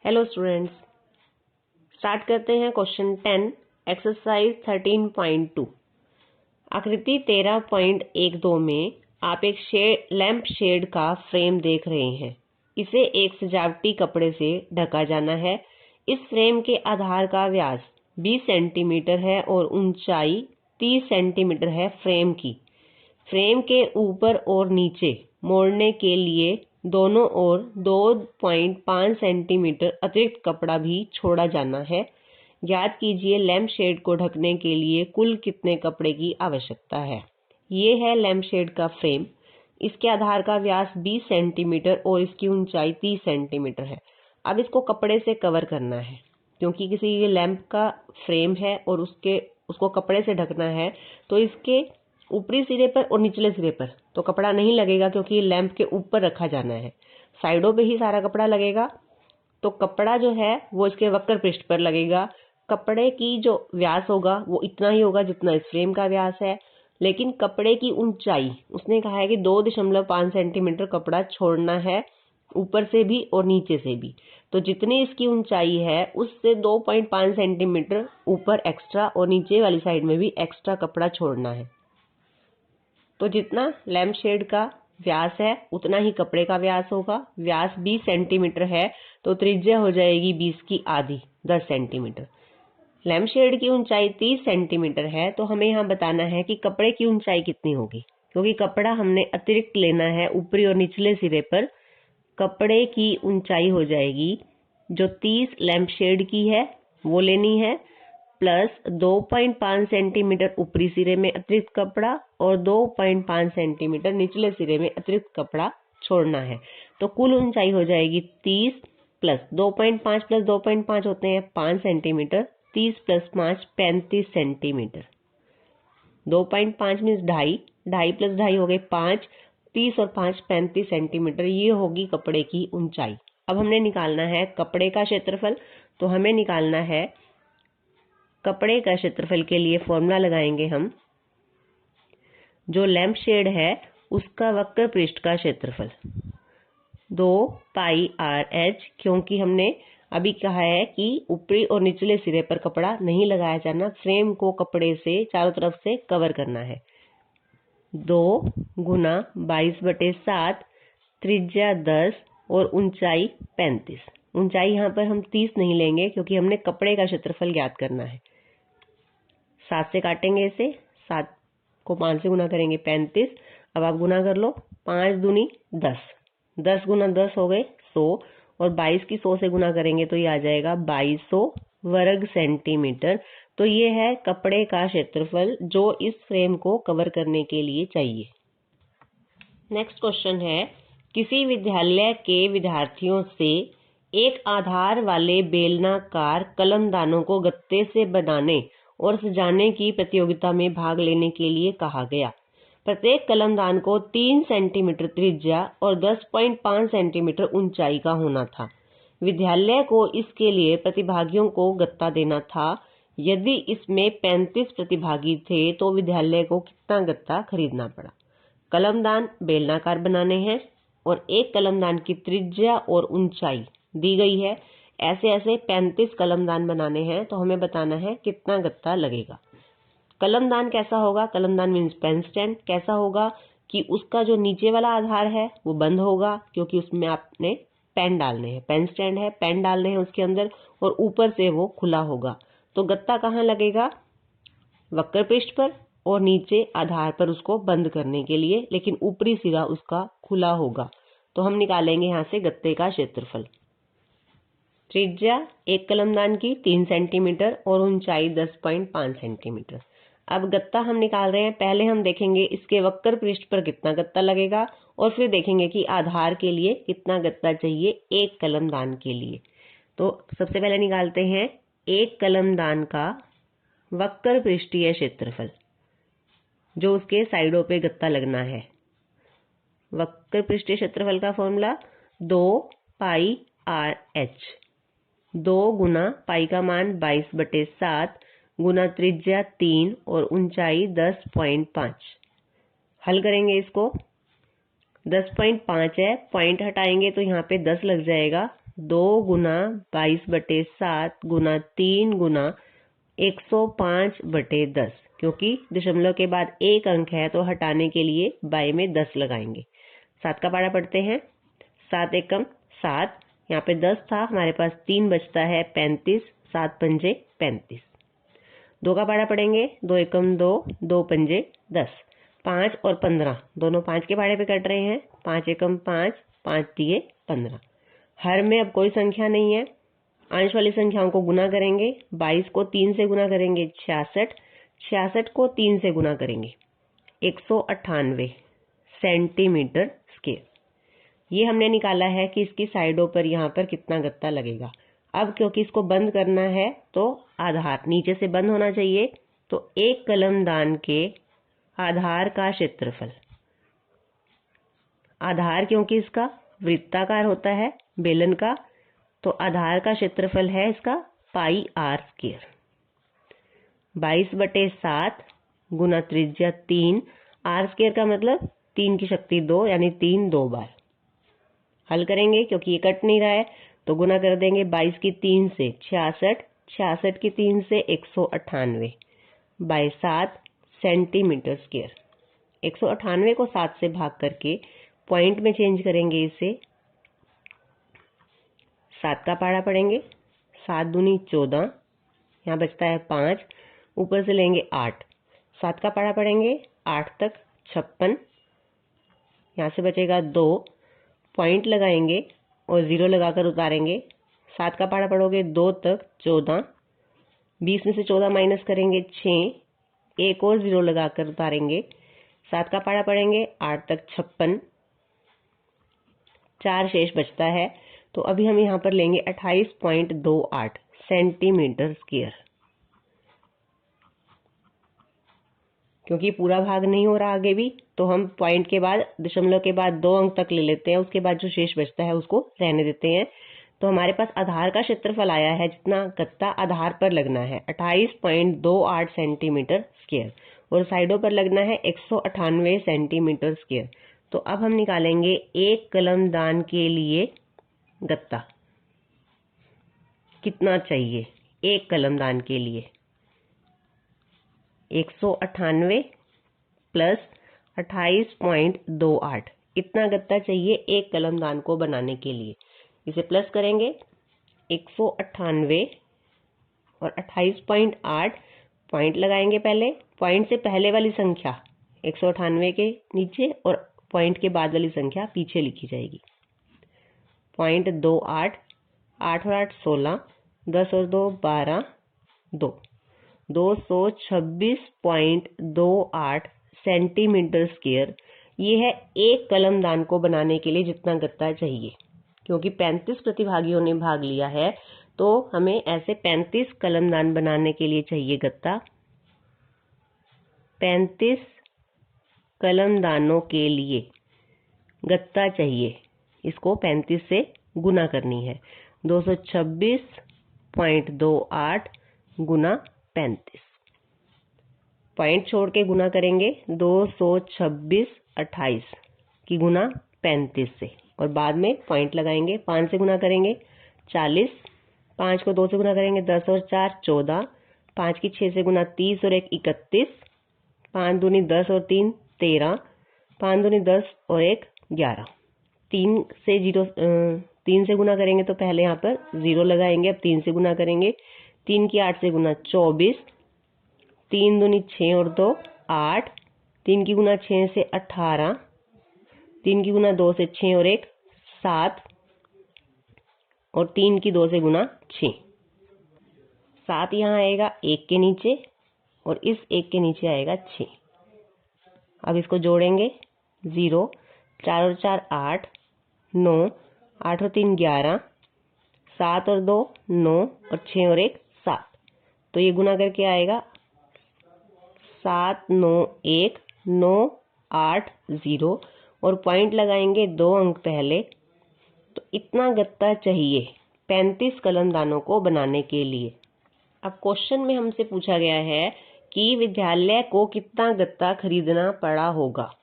Hello students, start करते हैं question 10 exercise 13.2। आकृति 13.12 में आप एक लैंप शेड का फ्रेम देख रहे हैं। इसे एक सजावटी कपड़े से ढका जाना है। इस फ्रेम के आधार का व्यास 20 सेंटीमीटर है और ऊंचाई 30 सेंटीमीटर है। फ्रेम के ऊपर और नीचे मोड़ने के लिए दोनों ओर 2.5 सेंटीमीटर अतिरिक्त कपड़ा भी छोड़ा जाना है। ज्ञात कीजिए लैंप शेड को ढकने के लिए कुल कितने कपड़े की आवश्यकता है। ये है लैंप शेड का फ्रेम। इसके आधार का व्यास 20 सेंटीमीटर और इसकी ऊंचाई 30 सेंटीमीटर है। अब इसको कपड़े से कवर करना है क्योंकि किसी लैंप का फ्रेम है और उसको कपड़े से ढकना है, तो इसके ऊपरी सिरे पर और निचले सिरे पर तो कपड़ा नहीं लगेगा क्योंकि लैंप के ऊपर रखा जाना है। साइडों पे ही सारा कपड़ा लगेगा। तो कपड़ा जो है वो इसके वक्र पृष्ठ पर लगेगा। कपड़े की जो व्यास होगा वो इतना ही होगा जितना इस फ्रेम का व्यास है, लेकिन कपड़े की ऊंचाई उसने कहा है कि 2.5 सेंटीमीटर कपड़ा छोड़ना है, ऊपर से भी और नीचे से भी। तो जितनी इसकी ऊंचाई है उससे 2.5 सेंटीमीटर ऊपर एक्स्ट्रा और नीचे वाली साइड में भी एक्स्ट्रा कपड़ा छोड़ना है। तो जितना लैंप शेड का व्यास है उतना ही कपड़े का व्यास होगा। व्यास 20 सेंटीमीटर है तो त्रिज्या हो जाएगी 20 की आधी 10 सेंटीमीटर। लैंप शेड की ऊंचाई 30 सेंटीमीटर है तो हमें यहाँ बताना है कि कपड़े की ऊंचाई कितनी होगी, क्योंकि कपड़ा हमने अतिरिक्त लेना है ऊपरी और निचले सिरे पर। कपड़े की ऊंचाई हो जाएगी जो 30 लैंप शेड की है वो लेनी है, प्लस 2.5 सेंटीमीटर ऊपरी सिरे में अतिरिक्त कपड़ा और 2.5 सेंटीमीटर निचले सिरे में अतिरिक्त कपड़ा छोड़ना है। तो कुल ऊंचाई हो जाएगी 30 प्लस 2.5 प्लस 2.5 होते हैं 5 centimetre. 30 plus 5 35 centimetre. 2.5 means 2.5 plus 2.5 हो गए 5। 30 और 5 35 सेंटीमीटर, ये होगी कपड़े की ऊंचाई। अब हमने निकालना है कपड़े का क्षेत्रफल। तो हमें निकालना है कपड़े का क्षेत्रफल के लिए फॉर्मूला लगाएंगे हम। जो लैंप शेड है उसका वक्र पृष्ठ का क्षेत्रफल 2πr/h, क्योंकि हमने अभी कहा है कि ऊपरी और निचले सिरे पर कपड़ा नहीं लगाया जाना, फ्रेम को कपड़े से चारों तरफ से कवर करना है। 2 गुना 22/7, त्रिज्या 10 और ऊंचाई 35। ऊंचाई यहाँ पर हम 30 नहीं लेंगे क्योंकि हमने कपड़े का क्षेत्रफल ज्ञात करना है। 7 से काटेंगे इसे, 7 को 5 से गुना करेंगे 35। अब आप गुना कर लो, 5 दूनी 10, 10 गुना 10 हो गए 100, और 22 की 100 से गुना करेंगे तो ये आ जाएगा 2200 वर्ग सेंटीमीटर। तो ये है कपड़े का क्षेत्रफल जो इस फ्रेम को कवर करने के लिए चाहिए। नेक्स्ट क्वेश्चन है, किसी विद्यालय के विद्यार्थियों से एक आधार वाले बेलनाकार कलमदानों को गत्ते से बनाने और सजाने की प्रतियोगिता में भाग लेने के लिए कहा गया। प्रत्येक कलमदान को 3 सेंटीमीटर त्रिज्या और 10.5 सेंटीमीटर ऊंचाई का होना था। विद्यालय को इसके लिए प्रतिभागियों को गत्ता देना था। यदि इसमें 35 प्रतिभागी थे तो विद्यालय को कितना गत्ता खरीदना पड़ा। कलमदान बेलनाकार बनाने हैं और एक कलमदान की त्रिज्या और ऊंचाई दी गई है। ऐसे ऐसे 35 कलमदान बनाने हैं तो हमें बताना है कितना गत्ता लगेगा। कलमदान कैसा होगा, कलमदान मीन्स पेन स्टैंड। कैसा होगा कि उसका जो नीचे वाला आधार है वो बंद होगा क्योंकि उसमें आपने पेन डालने हैं। पेन स्टैंड है, पेन डालने हैं उसके अंदर, और ऊपर से वो खुला होगा। तो गत्ता कहाँ लगेगा, वक्र पृष्ठ पर, और नीचे आधार पर उसको बंद करने के लिए, लेकिन ऊपरी सिरा उसका खुला होगा। तो हम निकालेंगे यहाँ से गत्ते का क्षेत्रफल। त्रिज्या एक कलमदान की 3 सेंटीमीटर और ऊंचाई 10.5 सेंटीमीटर। अब गत्ता हम निकाल रहे हैं। पहले हम देखेंगे इसके वक्र पृष्ठ पर कितना गत्ता लगेगा और फिर देखेंगे कि आधार के लिए कितना गत्ता चाहिए एक कलमदान के लिए। तो सबसे पहले निकालते हैं एक कलमदान का वक्र पृष्ठीय क्षेत्रफल, जो उसके साइडों पे गत्ता लगना है। वक्र पृष्ठीय क्षेत्रफल का फॉर्मूला 2πr/h। 2 गुना पाई का मान 22/7 गुना त्रिज्या 3 और ऊंचाई 10.5। हल करेंगे इसको। 10.5 है, पॉइंट हटाएंगे तो यहाँ पे 10 लग जाएगा। 2 गुना 22/7 गुना 3 गुना 105/10, क्योंकि दशमलव के बाद एक अंक है तो हटाने के लिए बाई में 10 लगाएंगे। 7 का पारा पढ़ते हैं। 7 एकम 7, यहाँ पे 10 था, हमारे पास 3 बचता है 35, 7 पंजे 35। 2 का पारा पढ़ेंगे। 2 एकम 2, 2 पंजे 10, 5 और 15 दोनों 5 के पारे पे कट रहे हैं। 5 एकम 5, 5 दिए 15। हर में अब कोई संख्या नहीं है, अंश वाली संख्याओं को गुना करेंगे। 22 को 3 से गुना करेंगे 66, 66 को 3 से गुना करेंगे 198 सेंटीमीटर स्क्वायर। ये हमने निकाला है कि इसकी साइडों पर यहाँ पर कितना गत्ता लगेगा। अब क्योंकि इसको बंद करना है तो आधार नीचे से बंद होना चाहिए, तो एक कलमदान के आधार का क्षेत्रफल, आधार क्योंकि इसका वृत्ताकार होता है बेलन का, तो आधार का क्षेत्रफल है इसका पाई आर स्क्वायर। 22/7 गुना त्रिज्या 3, आर स्क्वायर का मतलब 3 की शक्ति 2, यानी 3 2 बार। हल करेंगे क्योंकि ये कट नहीं रहा है तो गुना कर देंगे। 22 की 3 से 66, 66 की 3 से 198 बाई 7 सेंटीमीटर स्क्वायर। 198 को 7 से भाग करके पॉइंट में चेंज करेंगे इसे। 7 का पारा पढ़ेंगे। 7 दूनी 14, यहाँ बचता है 5, ऊपर से लेंगे 8। 7 का पारा पढ़ेंगे। 8 तक 56, यहाँ से बचेगा 2, पॉइंट लगाएंगे और 0 लगाकर उतारेंगे। 7 का पारा पढ़ोगे 2 तक 14, 20 में से 14 माइनस करेंगे 6, एक और 0 लगाकर उतारेंगे। 7 का पारा पढ़ेंगे। 8 तक 56, 4 शेष बचता है, तो अभी हम यहाँ पर लेंगे 28.28 सेंटीमीटर स्क्वायर। क्योंकि पूरा भाग नहीं हो रहा आगे भी, तो हम पॉइंट के बाद दशमलव के बाद 2 अंक तक ले लेते हैं, उसके बाद जो शेष बचता है उसको रहने देते हैं। तो हमारे पास आधार का क्षेत्रफल आया है, जितना गत्ता आधार पर लगना है 28.28 सेंटीमीटर स्क्वायर, और साइडों पर लगना है 198 सेंटीमीटर स्क्वायर। तो अब हम निकालेंगे एक कलमदान के लिए गत्ता कितना चाहिए। एक कलमदान के लिए 198 प्लस 28.28, इतना गत्ता चाहिए एक कलमदान को बनाने के लिए। इसे प्लस करेंगे। 198 और 28.8, पॉइंट लगाएंगे पहले। पॉइंट से पहले वाली संख्या 198 के नीचे और पॉइंट के बाद वाली संख्या पीछे लिखी जाएगी। 0.28, 8 और 8 16, 10 और 2 12, 2 226.28 सेंटीमीटर स्क्वायर। ये है एक कलमदान को बनाने के लिए जितना गत्ता चाहिए। क्योंकि 35 प्रतिभागियों ने भाग लिया है, तो हमें ऐसे 35 कलमदान बनाने के लिए चाहिए गत्ता। 35 कलमदानों के लिए गत्ता चाहिए, इसको 35 से गुना करनी है। 226.28 गुना 35, पॉइंट छोड़ के गुना करेंगे 226/28 की गुना 35 से, और बाद में पॉइंट लगाएंगे। 5 से गुना करेंगे 40, 5 को 2 से गुना करेंगे 10 और 4 14, 5 की 6 से गुना 30 और 1 31, 5 दूनी 10 और 3 13, 5 दूनी 10 और 1 11। 3 से गुना करेंगे तो पहले यहाँ पर 0 लगाएंगे, अब 3 से गुना करेंगे। 3 की 8 से गुना 24, 3 दूनी 6 और 2 8, 3 की गुना 6 से 18, 3 की गुना 2 से 6 और 1 7, और 3 की 2 से गुना 6। 7 यहाँ आएगा 1 के नीचे, और इस 1 के नीचे आएगा 6। अब इसको जोड़ेंगे। 0, 4 और 4 8, 9, 8 और 3 11, 7 और 2 9, और 6 और 1 7। तो ये गुना करके आएगा 7 9 1 9 8 0, और पॉइंट लगाएंगे 2 अंक पहले। तो इतना गत्ता चाहिए 35 कलमदानों को बनाने के लिए। अब क्वेश्चन में हमसे पूछा गया है कि विद्यालय को कितना गत्ता खरीदना पड़ा होगा।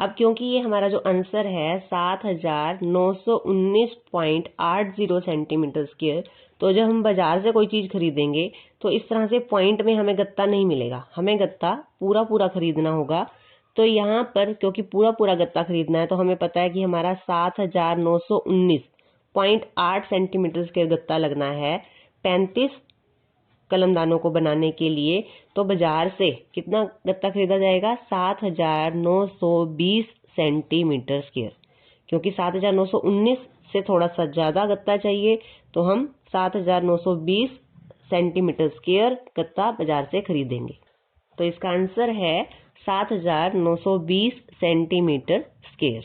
अब क्योंकि ये हमारा जो आंसर है 7919.80 सेंटीमीटर स्क्वायर, तो जब हम बाजार से कोई चीज़ खरीदेंगे तो इस तरह से पॉइंट में हमें गत्ता नहीं मिलेगा, हमें गत्ता पूरा पूरा खरीदना होगा। तो यहाँ पर क्योंकि पूरा पूरा गत्ता खरीदना है तो हमें पता है कि हमारा 7919.8 सेंटीमीटर स्क्वायर गत्ता लगना है 35 कलमदानों को बनाने के लिए। तो बाजार से कितना गत्ता खरीदा जाएगा? 7920 सेंटीमीटर स्क्वायर। क्योंकि 7919 से थोड़ा सा ज़्यादा गत्ता चाहिए तो हम 7920 सेंटीमीटर स्क्वायर गत्ता बाजार से खरीदेंगे। तो इसका आंसर है 7920 सेंटीमीटर स्क्वायर।